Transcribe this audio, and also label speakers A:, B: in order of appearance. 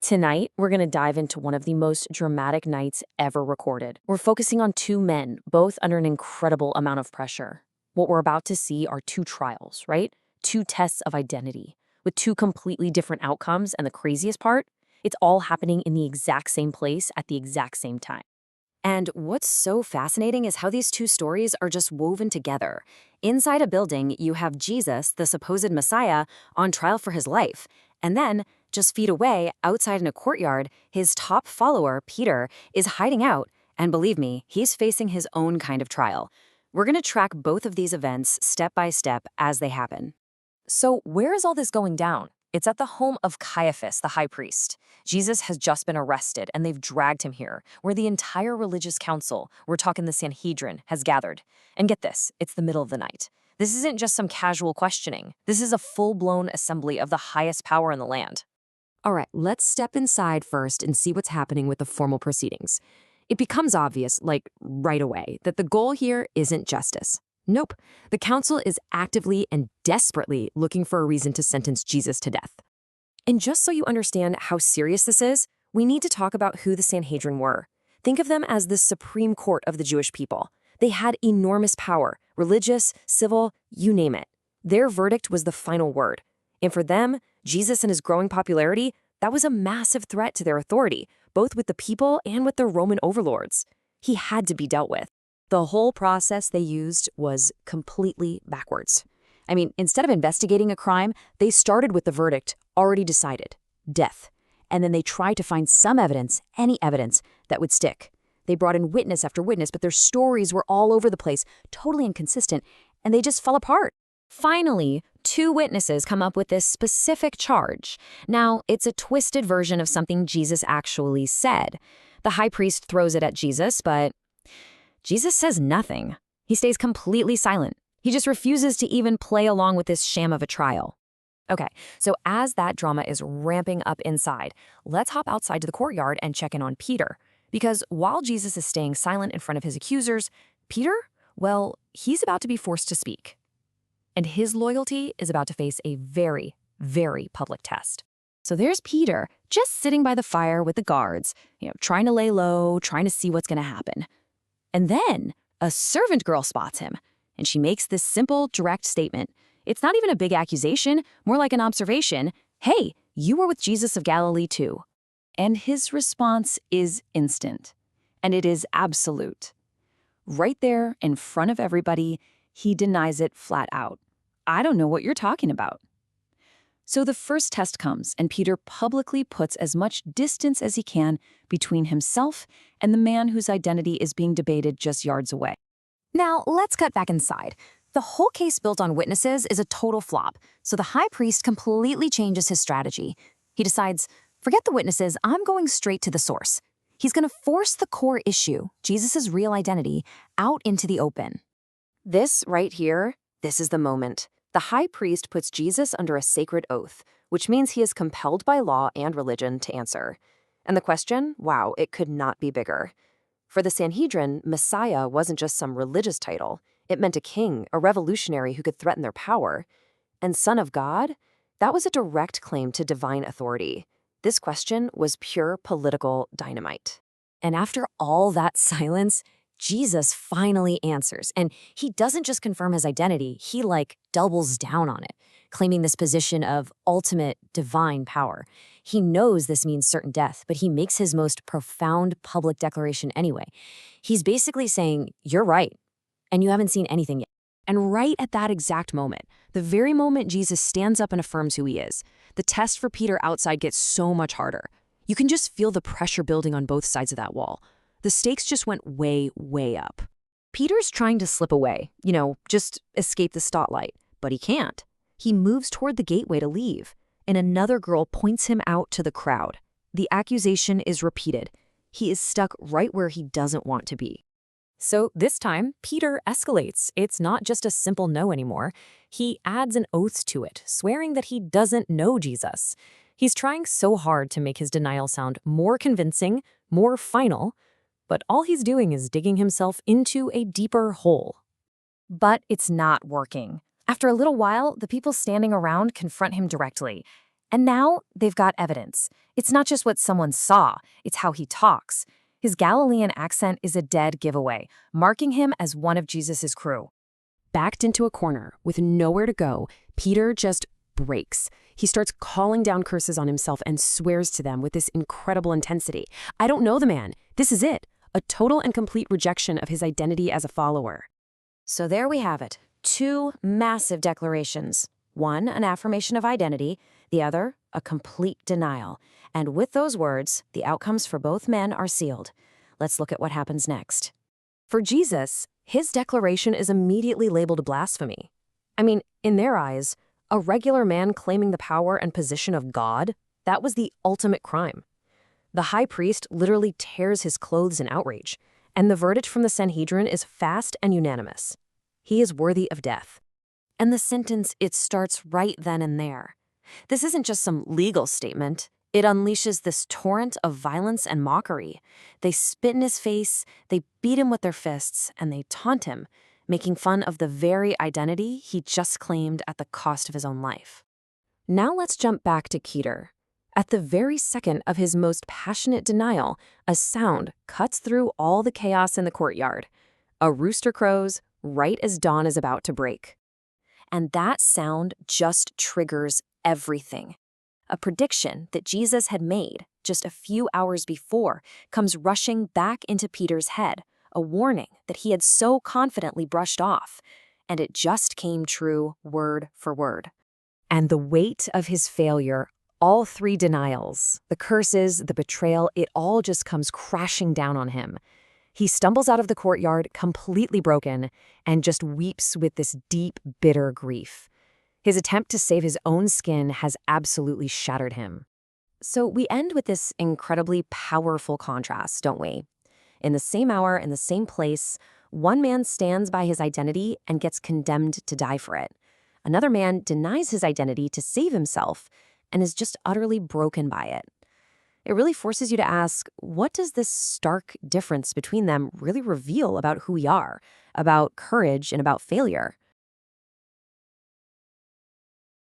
A: Tonight, we're going to dive into one of the most dramatic nights ever recorded. We're focusing on two men, both under an incredible amount of pressure. What we're about to see are two trials, right? Two tests of identity, with two completely different outcomes, and the craziest part? It's all happening in the exact same place at the exact same time. And what's so fascinating is how these two stories are just woven together. Inside a building, you have Jesus, the supposed Messiah, on trial for his life. And then, just feet away, outside in a courtyard, his top follower, Peter, is hiding out. And believe me, he's facing his own kind of trial. We're going to track both of these events step by step as they happen. So where is all this going down? It's at the home of Caiaphas, the high priest. Jesus has just been arrested, and they've dragged him here, where the entire religious council, we're talking the Sanhedrin, has gathered. And get this, it's the middle of the night. This isn't just some casual questioning. This is a full-blown assembly of the highest power in the land. All right, let's step inside first and see what's happening with the formal proceedings. It becomes obvious, like right away, that the goal here isn't justice. Nope. The council is actively and desperately looking for a reason to sentence Jesus to death. And just so you understand how serious this is, we need to talk about who the Sanhedrin were. Think of them as the supreme court of the Jewish people. They had enormous power, religious, civil, you name it. Their verdict was the final word. And for them, Jesus and his growing popularity, that was a massive threat to their authority, both with the people and with their Roman overlords. He had to be dealt with. The whole process they used was completely backwards. I mean, instead of investigating a crime, they started with the verdict already decided, death. And then they tried to find some evidence, any evidence, that would stick. They brought in witness after witness, but their stories were all over the place, totally inconsistent, and they just fell apart. Finally, two witnesses come up with this specific charge. Now, it's a twisted version of something Jesus actually said. The high priest throws it at Jesus, but Jesus says nothing. He stays completely silent. He just refuses to even play along with this sham of a trial. Okay, so as that drama is ramping up inside, let's hop outside to the courtyard and check in on Peter. Because while Jesus is staying silent in front of his accusers, Peter, well, he's about to be forced to speak. And his loyalty is about to face a very, very public test. So there's Peter, just sitting by the fire with the guards, trying to lay low, trying to see what's going to happen. And then a servant girl spots him, and she makes this simple, direct statement. It's not even a big accusation, more like an observation. Hey, you were with Jesus of Galilee too. And his response is instant, and it is absolute. Right there in front of everybody, he denies it flat out. I don't know what you're talking about. So the first test comes, and Peter publicly puts as much distance as he can between himself and the man whose identity is being debated just yards away. Now, let's cut back inside. The whole case built on witnesses is a total flop, so the high priest completely changes his strategy. He decides, forget the witnesses, I'm going straight to the source. He's going to force the core issue, Jesus' real identity, out into the open. This right here, this is the moment. The high priest puts Jesus under a sacred oath, which means he is compelled by law and religion to answer. And the question, wow, it could not be bigger. For the Sanhedrin, Messiah wasn't just some religious title. It meant a king, a revolutionary who could threaten their power. And Son of God? That was a direct claim to divine authority. This question was pure political dynamite. And after all that silence, Jesus finally answers, and he doesn't just confirm his identity, he doubles down on it, claiming this position of ultimate divine power. He knows this means certain death, but he makes his most profound public declaration anyway. He's basically saying, you're right, and you haven't seen anything yet. And right at that exact moment, the very moment Jesus stands up and affirms who he is, the test for Peter outside gets so much harder. You can just feel the pressure building on both sides of that wall. The stakes just went way, way up. Peter's trying to slip away, just escape the spotlight, but he can't. He moves toward the gateway to leave, and another girl points him out to the crowd. The accusation is repeated. He is stuck right where he doesn't want to be. So this time, Peter escalates. It's not just a simple no anymore. He adds an oath to it, swearing that he doesn't know Jesus. He's trying so hard to make his denial sound more convincing, more final, but all he's doing is digging himself into a deeper hole. But it's not working. After a little while, the people standing around confront him directly. And now they've got evidence. It's not just what someone saw, it's how he talks. His Galilean accent is a dead giveaway, marking him as one of Jesus' crew. Backed into a corner with nowhere to go, Peter just breaks. He starts calling down curses on himself and swears to them with this incredible intensity. I don't know the man. This is it. A total and complete rejection of his identity as a follower. So there we have it. Two massive declarations. One, an affirmation of identity. The other, a complete denial. And with those words, the outcomes for both men are sealed. Let's look at what happens next. For Jesus, his declaration is immediately labeled blasphemy. I mean, in their eyes, a regular man claiming the power and position of God, that was the ultimate crime. The high priest literally tears his clothes in outrage, and the verdict from the Sanhedrin is fast and unanimous. He is worthy of death. And the sentence, it starts right then and there. This isn't just some legal statement. It unleashes this torrent of violence and mockery. They spit in his face, they beat him with their fists, and they taunt him, making fun of the very identity he just claimed at the cost of his own life. Now let's jump back to Peter. At the very second of his most passionate denial, a sound cuts through all the chaos in the courtyard. A rooster crows right as dawn is about to break. And that sound just triggers everything. A prediction that Jesus had made just a few hours before comes rushing back into Peter's head, a warning that he had so confidently brushed off, and it just came true word for word. And the weight of his failure, all three denials, the curses, the betrayal, it all just comes crashing down on him. He stumbles out of the courtyard completely broken and just weeps with this deep, bitter grief. His attempt to save his own skin has absolutely shattered him. So we end with this incredibly powerful contrast, don't we? In the same hour, in the same place, one man stands by his identity and gets condemned to die for it. Another man denies his identity to save himself and is just utterly broken by it. It really forces you to ask, what does this stark difference between them really reveal about who we are, about courage and about failure?